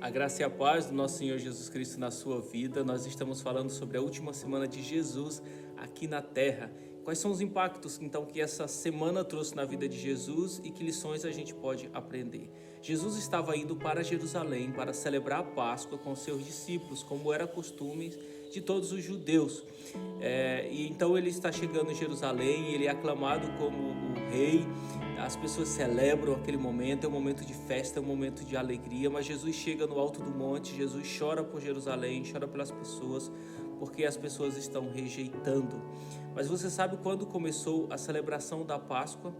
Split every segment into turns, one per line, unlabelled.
A graça e a paz do nosso Senhor Jesus Cristo na sua vida. Nós estamos falando sobre a última semana de Jesus aqui na Terra. Quais são os impactos, então, que essa semana trouxe na vida de Jesus e que lições a gente pode aprender? Jesus estava indo para Jerusalém para celebrar a Páscoa com seus discípulos, como era costume de todos os judeus. E então ele está chegando em Jerusalém, ele é aclamado como o rei. As pessoas celebram aquele momento, é um momento de festa, é um momento de alegria, mas Jesus chega no alto do monte, Jesus chora por Jerusalém, chora pelas pessoas, porque as pessoas estão rejeitando. Mas você sabe quando começou a celebração da Páscoa?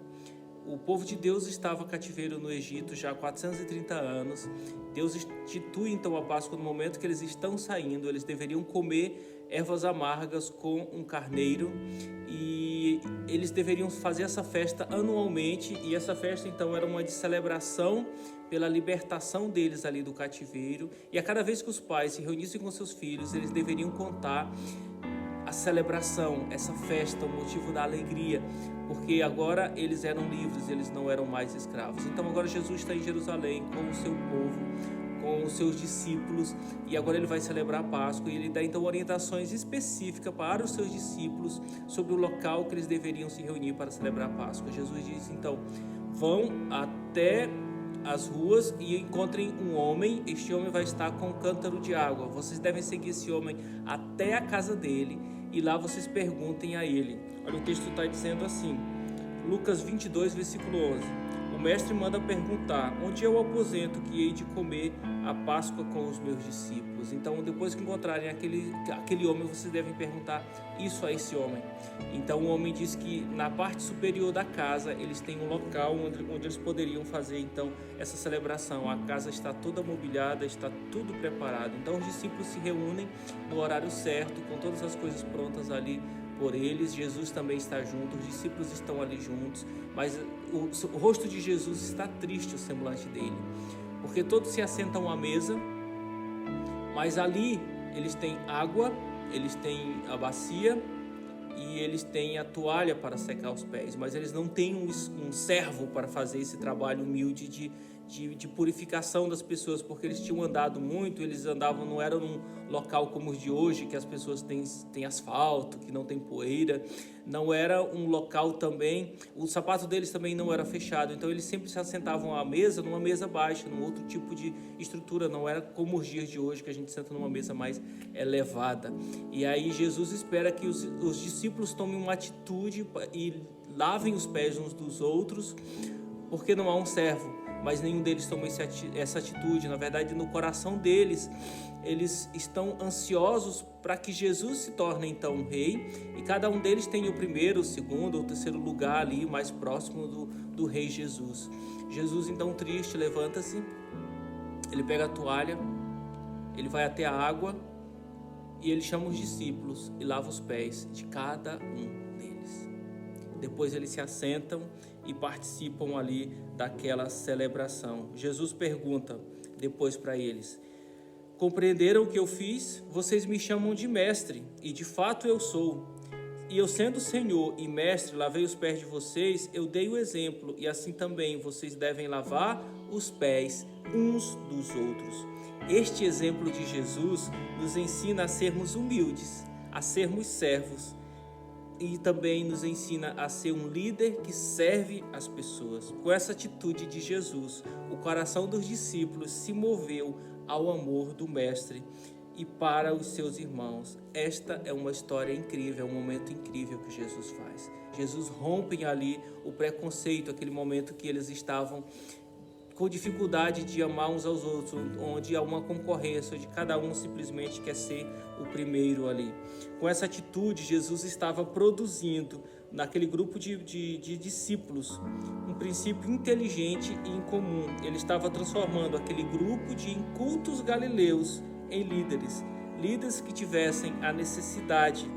O povo de Deus estava cativeiro no Egito já há 430 anos. Deus institui então a Páscoa no momento que eles estão saindo. Eles deveriam comer ervas amargas com um carneiro e eles deveriam fazer essa festa anualmente. E essa festa então era uma de celebração pela libertação deles ali do cativeiro. E a cada vez que os pais se reunissem com seus filhos, eles deveriam contar a celebração, essa festa, o motivo da alegria, porque agora eles eram livres, eles não eram mais escravos. Então agora Jesus está em Jerusalém com o seu povo, com os seus discípulos, e agora ele vai celebrar a Páscoa, e ele dá então orientações específicas para os seus discípulos sobre o local que eles deveriam se reunir para celebrar a Páscoa. Jesus diz então: vão até as ruas e encontrem um homem, este homem vai estar com um cântaro de água, vocês devem seguir esse homem até a casa dele, e lá vocês perguntem a ele. Olha, o texto está dizendo assim, Lucas 22, versículo 11. O mestre manda perguntar: onde é o aposento que hei de comer a Páscoa com os meus discípulos? Então, depois que encontrarem aquele homem, vocês devem perguntar isso a esse homem. Então, o homem diz que na parte superior da casa, eles têm um local onde eles poderiam fazer então essa celebração. A casa está toda mobiliada, está tudo preparado. Então, os discípulos se reúnem no horário certo, com todas as coisas prontas ali por eles. Jesus também está junto, os discípulos estão ali juntos, mas o rosto de Jesus está triste, o semblante dele, porque todos se assentam à mesa, mas ali eles têm água, eles têm a bacia e eles têm a toalha para secar os pés, mas eles não têm um servo para fazer esse trabalho humilde de purificação das pessoas, porque eles tinham andado muito, eles andavam, não era num local como os de hoje, que as pessoas têm asfalto, que não tem poeira, não era um local também, o sapato deles também não era fechado, então eles sempre se assentavam à mesa, numa mesa baixa, num outro tipo de estrutura, não era como os dias de hoje, que a gente senta numa mesa mais elevada. E aí Jesus espera que os discípulos tomem uma atitude e lavem os pés uns dos outros, porque não há um servo. Mas nenhum deles tomou essa atitude. Na verdade, no coração deles, eles estão ansiosos para que Jesus se torne então um rei, e cada um deles tem o primeiro, o segundo ou o terceiro lugar ali, mais próximo do rei Jesus. Jesus então triste levanta-se, ele pega a toalha, ele vai até a água e ele chama os discípulos e lava os pés de cada um deles. Depois eles se assentam e participam ali daquela celebração. Jesus pergunta depois para eles: compreenderam o que eu fiz? Vocês me chamam de mestre, e de fato eu sou. E eu, sendo Senhor e mestre, lavei os pés de vocês, eu dei o exemplo, e assim também vocês devem lavar os pés uns dos outros. Este exemplo de Jesus nos ensina a sermos humildes, a sermos servos, e também nos ensina a ser um líder que serve as pessoas. Com essa atitude de Jesus, o coração dos discípulos se moveu ao amor do Mestre e para os seus irmãos. Esta é uma história incrível, é um momento incrível que Jesus faz. Jesus rompe ali o preconceito, aquele momento que eles estavam com dificuldade de amar uns aos outros, onde há uma concorrência, onde cada um simplesmente quer ser o primeiro ali. Com essa atitude, Jesus estava produzindo naquele grupo de discípulos um princípio inteligente e incomum. Ele estava transformando aquele grupo de incultos galileus em líderes que tivessem a necessidade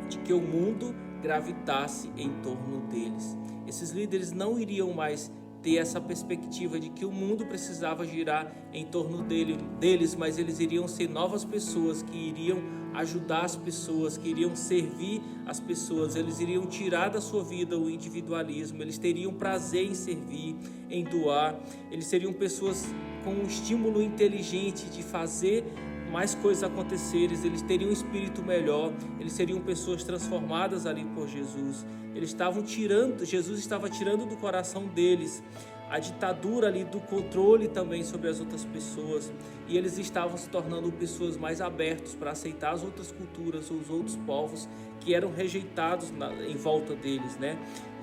de que o mundo gravitasse em torno deles. Esses líderes não iriam mais ter essa perspectiva de que o mundo precisava girar em torno deles, mas eles iriam ser novas pessoas que iriam ajudar as pessoas, que iriam servir as pessoas, eles iriam tirar da sua vida o individualismo, eles teriam prazer em servir, em doar, eles seriam pessoas com um estímulo inteligente de fazer mais coisas acontecerem, eles teriam um espírito melhor, eles seriam pessoas transformadas ali por Jesus. Jesus estava tirando do coração deles a ditadura ali do controle também sobre as outras pessoas, e eles estavam se tornando pessoas mais abertas para aceitar as outras culturas, os outros povos que eram rejeitados em volta deles, né?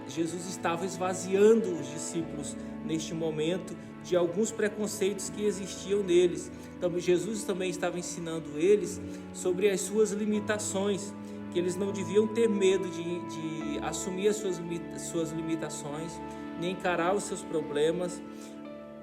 Jesus estava esvaziando os discípulos neste momento de alguns preconceitos que existiam neles. Então, Jesus também estava ensinando eles sobre as suas limitações, que eles não deviam ter medo de assumir as suas limitações, nem encarar os seus problemas,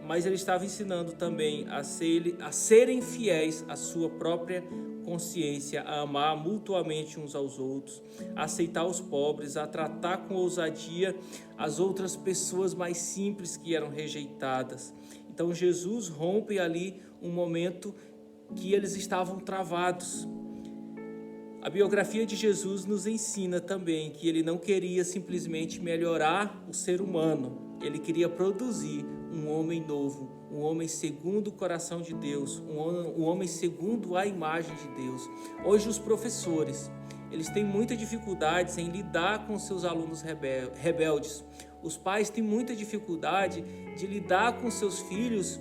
mas ele estava ensinando também a serem fiéis à sua própria consciência, a amar mutuamente uns aos outros, a aceitar os pobres, a tratar com ousadia as outras pessoas mais simples que eram rejeitadas. Então Jesus rompe ali um momento que eles estavam travados. A biografia de Jesus nos ensina também que ele não queria simplesmente melhorar o ser humano, ele queria produzir um homem novo, um homem segundo o coração de Deus, um homem segundo a imagem de Deus. Hoje os professores, eles têm muita dificuldade em lidar com seus alunos rebeldes. Os pais têm muita dificuldade de lidar com seus filhos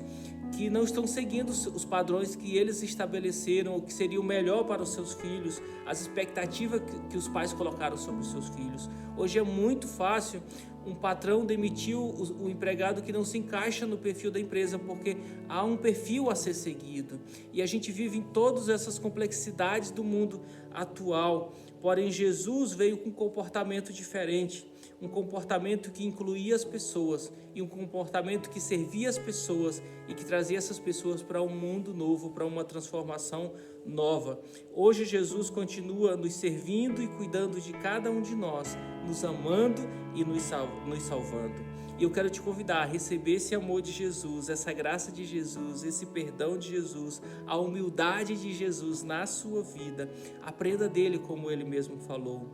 que não estão seguindo os padrões que eles estabeleceram, o que seria o melhor para os seus filhos, as expectativas que os pais colocaram sobre os seus filhos. Hoje é muito fácil um patrão demitir o empregado que não se encaixa no perfil da empresa, porque há um perfil a ser seguido. E a gente vive em todas essas complexidades do mundo atual. Porém, Jesus veio com um comportamento diferente, um comportamento que incluía as pessoas e um comportamento que servia as pessoas e que trazia essas pessoas para um mundo novo, para uma transformação nova. Hoje Jesus continua nos servindo e cuidando de cada um de nós, nos amando e nos salvando. E eu quero te convidar a receber esse amor de Jesus, essa graça de Jesus, esse perdão de Jesus, a humildade de Jesus na sua vida. Aprenda dele, como ele mesmo falou.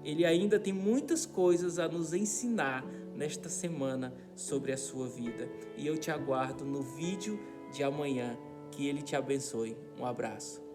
Ele ainda tem muitas coisas a nos ensinar nesta semana sobre a sua vida. E eu te aguardo no vídeo de amanhã. Que ele te abençoe. Um abraço.